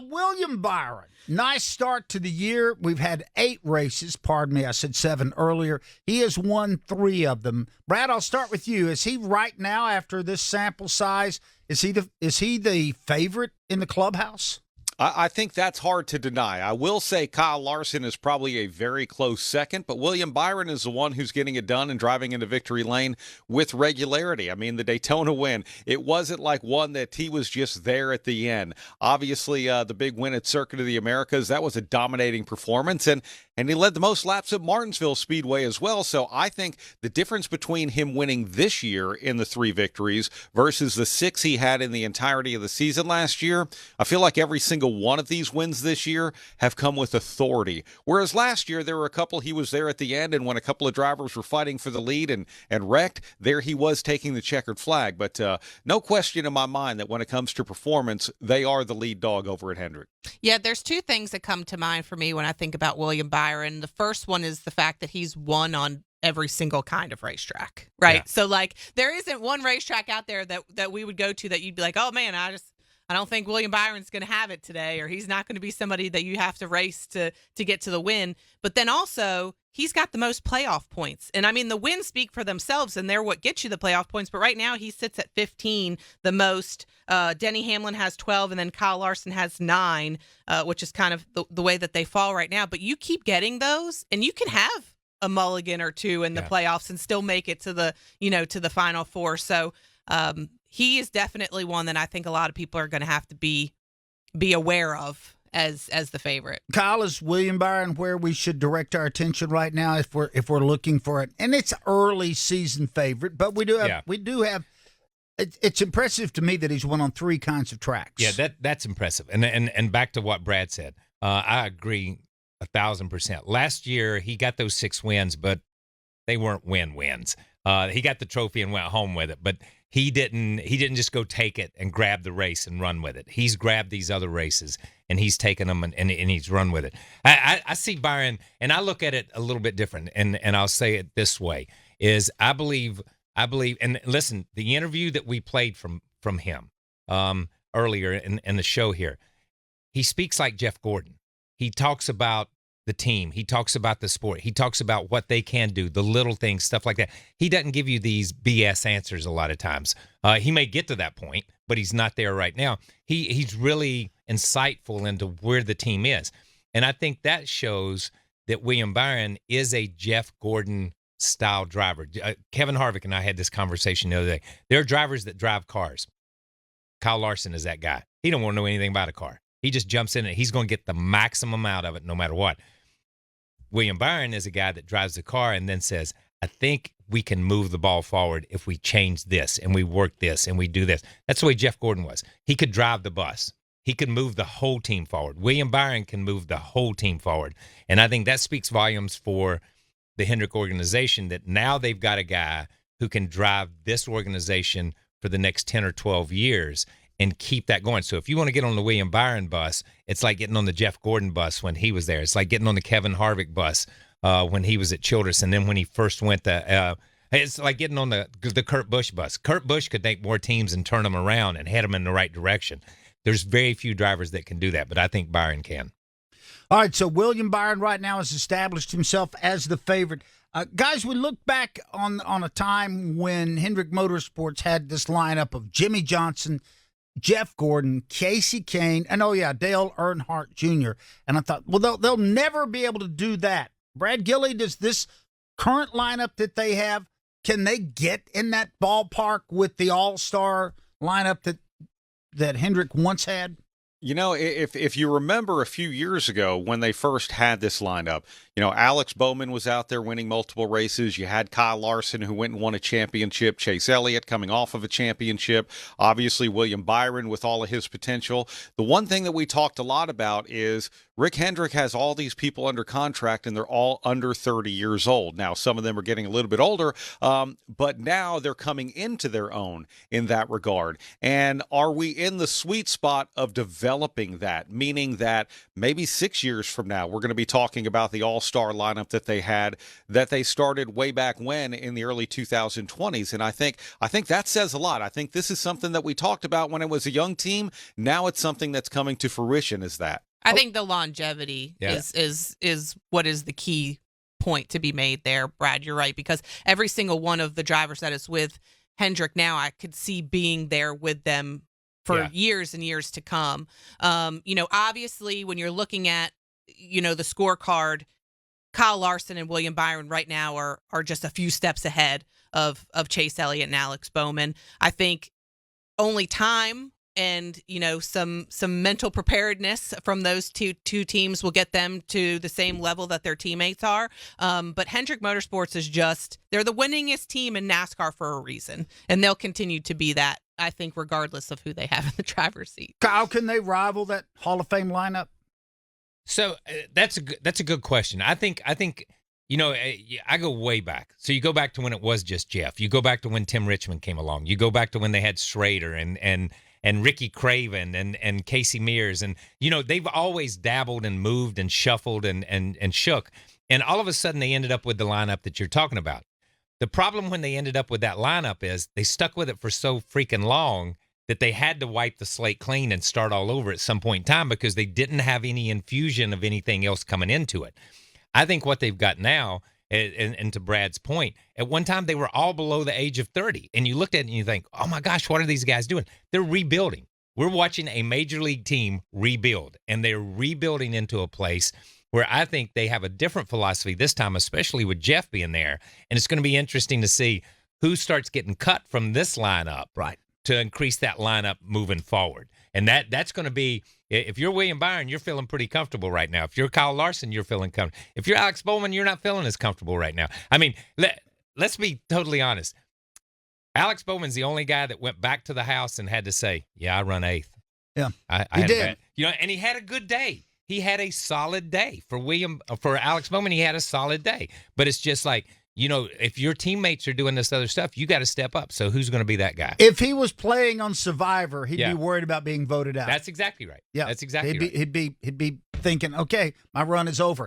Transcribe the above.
William Byron, nice start to the year. We've had 8 races. Pardon me, I said 7 earlier. He has won 3 of them. Brad, I'll start with you. Is he right now, after this sample size, is he the favorite in the clubhouse? I think that's hard to deny. I will say Kyle Larson is probably a very close second, but William Byron is the one who's getting it done and driving into victory lane with regularity. I mean, the Daytona win, it wasn't like one that he was just there at the end. Obviously, the big win at Circuit of the Americas, that was a dominating performance, and he led the most laps at Martinsville Speedway as well. So I think the difference between him winning this year in the 3 victories versus the 6 he had in the entirety of the season last year, I feel like every single one of these wins this year have come with authority. Whereas last year, there were a couple he was there at the end, and when a couple of drivers were fighting for the lead and wrecked, there he was taking the checkered flag. But no question in my mind that when it comes to performance, they are the lead dog over at Hendrick. Yeah, there's 2 things that come to mind for me when I think about William Byron. The first one is the fact that he's won on every single kind of racetrack, right? Yeah. So, like, there isn't one racetrack out there that we would go to that you'd be like, oh, man, I don't think William Byron's going to have it today, or he's not going to be somebody that you have to race to get to the win. But then also, he's got the most playoff points. And, I mean, the wins speak for themselves, and they're what gets you the playoff points. But right now, he sits at 15, the most. Denny Hamlin has 12, and then Kyle Larson has 9, which is kind of the way that they fall right now. But you keep getting those, and you can have a mulligan or 2 in the playoffs and still make it to the Final Four. So, he is definitely one that I think a lot of people are going to have to be aware of as the favorite. Kyle, is William Byron where we should direct our attention right now if we're looking for it? And it's early season favorite, but we do have. It's impressive to me that he's won on 3 kinds of tracks. Yeah, that's impressive. And back to what Brad said, I agree 1,000%. Last year he got those 6 wins, but they weren't wins. He got the trophy and went home with it, but he didn't just go take it and grab the race and run with it. He's grabbed these other races, and he's taken them and he's run with it. I see Byron, and I look at it a little bit different, and I'll say it this way, is I believe, and listen, the interview that we played from him earlier in the show here, he speaks like Jeff Gordon. He talks about the team. He talks about the sport. He talks about what they can do, the little things, stuff like that. He doesn't give you these BS answers a lot of times. He may get to that point, but he's not there right now. He's really insightful into where the team is. And I think that shows that William Byron is a Jeff Gordon style driver. Kevin Harvick and I had this conversation the other day. There are drivers that drive cars. Kyle Larson is that guy. He don't want to know anything about a car. He just jumps in and he's going to get the maximum out of it no matter what. William Byron is a guy that drives the car and then says, I think we can move the ball forward if we change this and we work this and we do this. That's the way Jeff Gordon was. He could drive the bus. He could move the whole team forward. William Byron can move the whole team forward. And I think that speaks volumes for the Hendrick organization, that now they've got a guy who can drive this organization for the next 10 or 12 years and keep that going. So if you want to get on the William Byron bus, it's like getting on the Jeff Gordon bus when he was there. It's like getting on the Kevin Harvick bus when he was at Childress, and then when he first went to it's like getting on the Kurt Busch bus. Kurt Busch could take more teams and turn them around and head them in the right direction. There's very few drivers that can do that, but I think Byron can. All right, so William Byron right now has established himself as the favorite. Guys, we look back on a time when Hendrick Motorsports had this lineup of Jimmy Johnson, Jeff Gordon, Casey Kane, and Dale Earnhardt Jr. And I thought, well, they'll never be able to do that. Brad Gillie, does this current lineup that they have, can they get in that ballpark with the all-star lineup that Hendrick once had? You know, if you remember a few years ago when they first had this lineup, Alex Bowman was out there winning multiple races. You had Kyle Larson, who went and won a championship. Chase Elliott coming off of a championship. Obviously, William Byron with all of his potential. The one thing that we talked a lot about is Rick Hendrick has all these people under contract, and they're all under 30 years old. Now, some of them are getting a little bit older, but now they're coming into their own in that regard. And are we in the sweet spot of development developing that, meaning that maybe 6 years from now, we're going to be talking about the all-star lineup that they started way back when in the early 2020s. And I think that says a lot. I think this is something that we talked about when it was a young team. Now it's something that's coming to fruition. Is that? I think the longevity is what is the key point to be made there, Brad. You're right, because every single one of the drivers that is with Hendrick now, I could see being there with them for years and years to come. Obviously, when you're looking at, the scorecard, Kyle Larson and William Byron right now are just a few steps ahead of Chase Elliott and Alex Bowman. I think only time and some mental preparedness from those two teams will get them to the same level that their teammates are. But Hendrick Motorsports is they're the winningest team in NASCAR for a reason, and they'll continue to be that, I think, regardless of who they have in the driver's seat. Kyle, can they rival that Hall of Fame lineup? So that's a good question. I think I go way back. So you go back to when it was just Jeff. You go back to when Tim Richmond came along. You go back to when they had Schrader and Ricky Craven and Casey Mears. And, they've always dabbled and moved and shuffled and shook. And all of a sudden they ended up with the lineup that you're talking about. The problem when they ended up with that lineup is they stuck with it for so freaking long that they had to wipe the slate clean and start all over at some point in time because they didn't have any infusion of anything else coming into it. I think what they've got now, and to Brad's point, at one time they were all below the age of 30. And you looked at it and you think, oh my gosh, what are these guys doing? They're rebuilding. We're watching a major league team rebuild, and they're rebuilding into a place where I think they have a different philosophy this time, especially with Jeff being there. And it's going to be interesting to see who starts getting cut from this lineup to increase that lineup moving forward. And that's going to be, if you're William Byron, you're feeling pretty comfortable right now. If you're Kyle Larson, you're feeling comfortable. If you're Alex Bowman, you're not feeling as comfortable right now. I mean, let's be totally honest. Alex Bowman's the only guy that went back to the house and had to say, yeah, I run eighth. Yeah, he did. And he had a good day. He had a solid day. For Alex Bowman, he had a solid day. But it's just like, if your teammates are doing this other stuff, you got to step up. So who's going to be that guy? If he was playing on Survivor, he'd be worried about being voted out. That's exactly right. Yeah, that's exactly right. He'd be thinking, okay, my run is over.